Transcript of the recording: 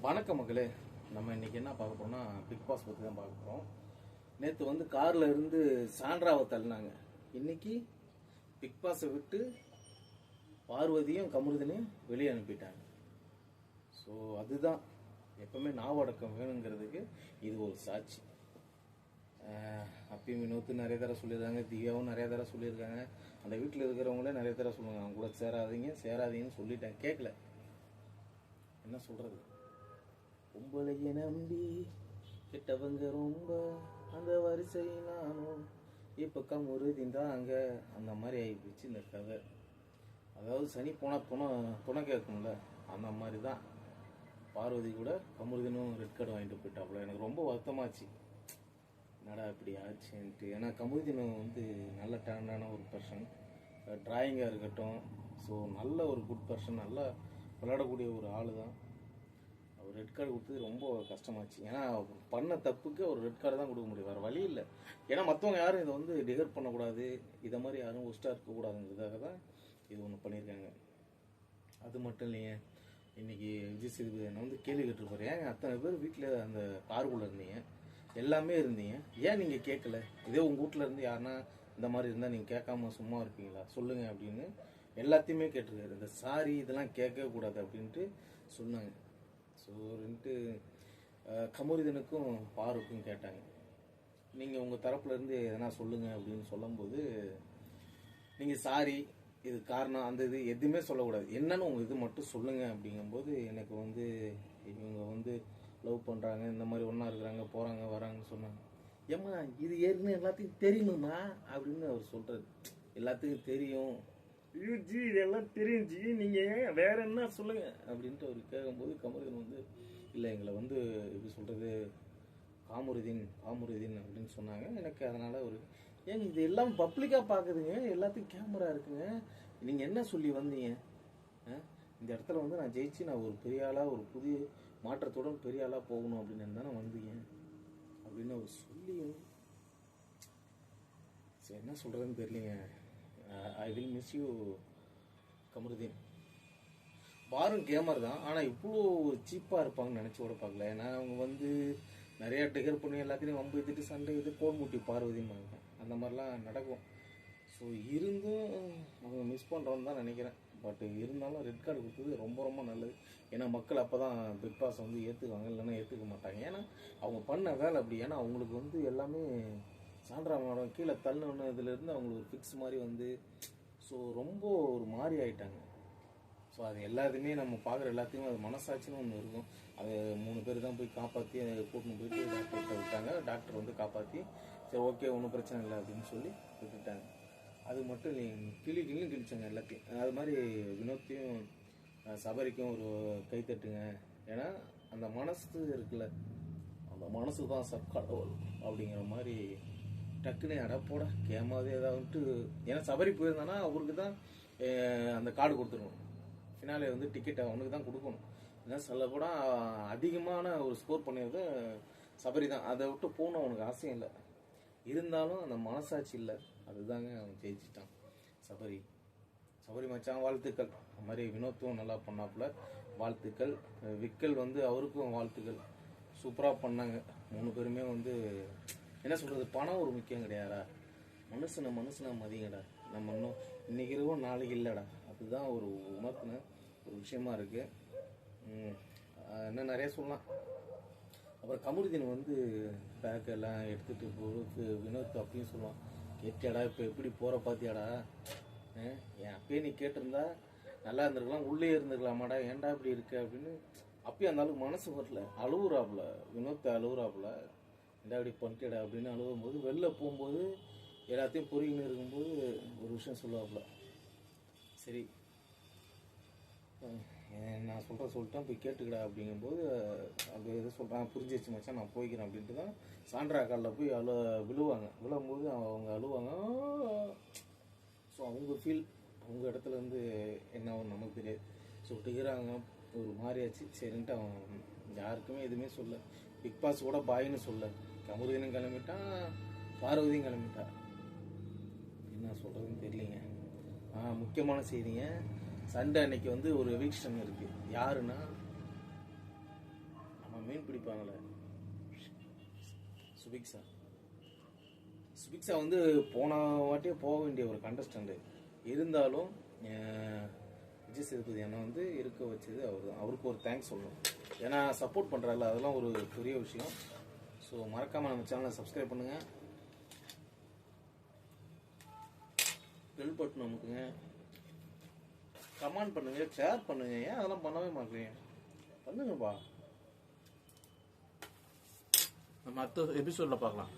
வணக்கம் மக்களே. நம்ம இன்னைக்கு என்ன பார்க்க போறோம்னா பிக் பாஸ் பற்றி தான் பார்க்க போகிறோம். நேற்று வந்து காரில் இருந்து சாண்ட்ராவை தள்ளினாங்க. இன்னைக்கு பிக் பாஸை விட்டு பார்வதியும் கமருதனையும் வெளியே அனுப்பிட்டாங்க. ஸோ அதுதான் எப்பவுமே நாவடக்கம் வேணுங்கிறதுக்கு இது ஒரு சாட்சி. அப்பயும் வினோத்து நிறைய தடவை சொல்லியிருக்காங்க, திவ்யாவும் நிறைய தடவை சொல்லியிருக்காங்க, அந்த வீட்டில் இருக்கிறவங்களே நிறைய தடவை சொல்லுவாங்க அவங்க கூட சேராதீங்கன்னு சொல்லிட்டேன், கேட்கல. என்ன சொல்றது? பொம்பளைய நம்பி கெட்டவங்க ரொம்ப, அந்த வரிசை நானும் இப்போ கமுருதிந்தாங்க, அந்த மாதிரி ஆகிப்போச்சு இந்த கதை. அதாவது சனி போனால் துணை கேட்கும்ல, அந்த மாதிரி தான் பார்வதி கூட கமுருதினும் ரெட் கார்டு வாங்கிட்டு போயிட்டாப்புல. எனக்கு ரொம்ப வருத்தமாச்சு, என்னடா இப்படி ஆச்சுன்ட்டு. ஏன்னா கமுருதினும் வந்து நல்ல டேலண்டான ஒரு பர்சன், டிராயிங்காக இருக்கட்டும், ஸோ நல்ல ஒரு குட் பர்சன், நல்லா விளையாடக்கூடிய ஒரு ஆள் தான். அவர் ரெட் கார்டு கொடுத்தது ரொம்ப கஷ்டமாச்சு. ஏன்னா பண்ண தப்புக்கு ஒரு ரெட் கார்டு தான் கொடுக்க முடியும், வேறு வழி இல்லை. ஏன்னா மற்றவங்க யாரும் இதை வந்து டிகர் பண்ணக்கூடாது, இதை மாதிரி யாரும் ஒஸ்ட்டாக இருக்கக்கூடாதுங்கிறதுக்காக தான் இது ஒன்று பண்ணியிருக்காங்க. அது மட்டும் இல்லைங்க, இன்னைக்கு விஜய் சேதுபதி என்ன வந்து கேள்வி கேட்டிருப்பாரு, ஏங்க அத்தனை பேர் வீட்டில் அந்த காருக்குள்ளே இருந்தீங்க, எல்லாமே இருந்தீங்க, ஏன் நீங்கள் கேட்கல? இதே உங்கள் வீட்டில் இருந்து யாருன்னா இந்த மாதிரி இருந்தால் நீங்கள் கேட்காம சும்மா இருப்பீங்களா சொல்லுங்கள் அப்படின்னு எல்லாத்தையுமே கேட்டிருக்காரு. இந்த சாரி இதெல்லாம் கேட்கவே கூடாது அப்படின்ட்டு சொன்னாங்க. ஸோ ரெண்டு கமருதனுக்கும் பாருக்கும் கேட்டாங்க, நீங்கள் உங்கள் தரப்புலேருந்து எதனா சொல்லுங்கள் அப்படின்னு சொல்லும்போது, நீங்கள் சாரி இது காரணம் அந்த இது எதுவுமே சொல்லக்கூடாது, என்னன்னு உங்கள் இது மட்டும் சொல்லுங்கள் அப்படிங்கும்போது, எனக்கு வந்து இவங்க வந்து லவ் பண்ணுறாங்க, இந்த மாதிரி ஒன்றா இருக்கிறாங்க, போகிறாங்க வராங்கன்னு சொன்னாங்க. ஏம்மா இது ஏற்கனவே எல்லாத்துக்கும் தெரியுமா அப்படின்னு அவர் சொல்கிறார். எல்லாத்துக்கும் தெரியும் ஜி, இதெல்லாம் தெரியும் ஜி, நீங்கள் வேற என்ன சொல்லுங்க அப்படின்ட்டு அவர் கேட்கும்போது, கமருதன் வந்து இல்லை எங்களை வந்து எப்படி சொல்கிறது காமுருதீன் அப்படின்னு சொன்னாங்க. எனக்கு அதனால் ஒரு ஏங்க இது எல்லாம் பப்ளிக்காக பார்க்குதுங்க, எல்லாத்துக்கும் கேமரா இருக்குங்க, நீங்கள் என்ன சொல்லி வந்தீங்க? இந்த இடத்துல வந்து நான் ஜெயிச்சு நான் ஒரு பெரிய ஆளாக ஒரு புதிய மாற்றத்துடன் பெரிய ஆளாக போகணும் அப்படின்னு தானே வந்தீங்க அப்படின்னு அவர் சொல்லியும் சரி என்ன சொல்கிறதுன்னு தெரியலைங்க. I will miss you Kamaruddin. பாரும் கேமர் தான், ஆனால் இவ்வளோ சீப்பாக இருப்பாங்கன்னு நினச்சி கூட பார்க்கல. ஏன்னா அவங்க வந்து நிறையா டிகர் பண்ணி எல்லாத்தையும் வம்பு எடுத்துட்டு சண்டை இது கோன்முட்டி பார்வதிம்பாங்க, அந்த மாதிரிலாம் நடக்கும். ஸோ இருந்தும் அவங்க மிஸ் பண்ணுறோன்னு தான் நினைக்கிறேன். பட் இருந்தாலும் ரெட் கார்டு கொடுத்தது ரொம்ப ரொம்ப நல்லது. ஏன்னா மக்கள் அப்போ தான் பிக் பாஸ் வந்து ஏற்றுக்குவாங்க, இல்லைன்னா ஏற்றுக்க மாட்டாங்க. ஏன்னா அவங்க பண்ண வேலை அப்படி. ஏன்னா அவங்களுக்கு வந்து எல்லாமே சாண்ட்ரா மேடம் கீழே தள்ளணும் இதுலேருந்து அவங்களுக்கு ஒரு ஃபிக்ஸ் மாதிரி வந்து, ஸோ ரொம்ப ஒரு மாதிரி ஆகிட்டாங்க. ஸோ அது எல்லாத்தையுமே நம்ம பார்க்குற எல்லாத்தையும் அது மனசாட்சின்னு ஒன்று இருக்கும். அது 3 பேர் தான் போய் காப்பாற்றி அதை கூட்டின்னு போயிட்டு டாக்டர்கிட்ட விட்டாங்க. டாக்டர் வந்து காப்பாற்றி சரி ஓகே ஒன்றும் பிரச்சனை இல்லை அப்படின்னு சொல்லி விட்டுட்டாங்க. அது மட்டும் இல்லைங்க, கிழிச்சாங்க எல்லாத்தையும். அது மாதிரி வினோத்தையும் சபரிக்கும் ஒரு கைத்தட்டுங்க. ஏன்னா அந்த மனசு இருக்குல்ல, அந்த மனசு தான் கடவுள் அப்படிங்கிற மாதிரி டக்குன்னு அடப்போட கேமாவது ஏதாவதுட்டு. ஏன்னா சபரி போயிருந்தானா அவருக்கு தான் அந்த கார்டு கொடுத்துருக்கணும், ஃபினாலே வந்து டிக்கெட் அவனுக்கு தான் கொடுக்கணும். ஏன்னா சில கூட அதிகமான ஒரு ஸ்கோர் பண்ணியது சபரி தான். அதை விட்டு போகணும் அவனுக்கு ஆசையும் இல்லை, இருந்தாலும் அந்த மனசாட்சி இல்லை, அதுதாங்க அவன் ஜெயிச்சிட்டான். சபரி மச்சான் வாழ்த்துக்கள். அது மாதிரி வினோத்தும் நல்லா பண்ணாப்புல, வாழ்த்துக்கள். விக்கல் வந்து அவருக்கும் வாழ்த்துக்கள், சூப்பராக பண்ணாங்க 3 பேருமே. வந்து என்ன சொல்கிறது, பணம் ஒரு முக்கியம் கிடையாதா, மனுஷனை மதிங்கடா. நம்ம இன்னும் இன்னைக்கு இருக்கோம் நாளைக்கு இல்லைடா, அதுதான் ஒரு உணர்த்தின ஒரு விஷயமா இருக்கு. இன்னும் நிறைய சொல்லலாம். அப்புறம் கமருதீன் வந்து பேக் எல்லாம் எடுத்துகிட்டு போகிறது வினோத் அப்படின்னு சொல்லுவான், கேட்டியாடா இப்போ எப்படி போகிற பார்த்தியாடா, என் அப்பயே நீ கேட்டிருந்தா நல்லா இருந்திருக்கலாம், உள்ளே இருந்துருக்கலாமாடா, ஏன்டா இப்படி இருக்கு அப்படின்னு. அப்பயும் அந்த அளவுக்கு மனசு வரல, அழுவுறாப்புல வினோத்தை, அழுவுறாப்புல ஏன்டா இப்படி பண்ணிட்டடா அப்படின்னு அழுவும்போது, வெளில போகும்போது எல்லாத்தையும் பொறிக்கின்னு இருக்கும்போது ஒரு விஷயம் சொல்லுவாப்புல, சரி நான் சொல்லிட்டேன் போய் கேட்டுக்கடா அப்படிங்கும்போது அப்படி எது சொல்கிறான், புரிஞ்சிச்சு மச்சான் நான் போய்க்கிறேன் அப்படின்ட்டு தான் சாண்ட்ரா காலில் போய் விழுவாங்க. விழும்போது அவங்க அழுவாங்க. ஸோ அவங்க ஃபீல் அவங்க இடத்துல இருந்து என்ன ஆகும் நமக்கு தெரியாது. ஸோ டிகிறாங்க ஒரு மாதிரியாச்சு. சரின்ட்டு அவன் யாருக்குமே எதுவுமே சொல்ல, பிக் பாஸ் கூட பாயின்னு சொல்ல, கமருதீனும் கிளம்பிட்டான், பார்வதியும் கிளம்பிட்டா. என்ன சொல்கிறதுன்னு தெரியலிங்க. முக்கியமான செய்திங்க, சண்டே அன்னைக்கு வந்து ஒரு எவிக்ஷன் இருக்குது. யாருன்னா பிடிப்பாங்களே சுபிக்ஷா. சுபிக்ஷா வந்து போன வாட்டியே போக வேண்டிய ஒரு கண்டஸ்டண்ட். இருந்தாலும் விஜய் சேதுபதி அண்ணன் வந்து இருக்க வச்சது அவர் தான். அவருக்கு ஒரு தேங்க்ஸ் சொல்லணும். ஏன்னா சப்போர்ட் பண்ணுறாருல, அதெல்லாம் ஒரு பெரிய விஷயம். ஸோ மறக்காமல் நம்ம சேனலை சப்ஸ்கிரைப் பண்ணுங்கள், பெல் பட்டன் அமுக்குங்க, கமெண்ட் பண்ணுங்கள், ஷேர் பண்ணுங்கள். ஏன் அதெல்லாம் பண்ணவே மாட்டேங்க? பண்ணுங்கப்பா. நம்ம அடுத்த எபிசோடில் பார்க்கலாம்.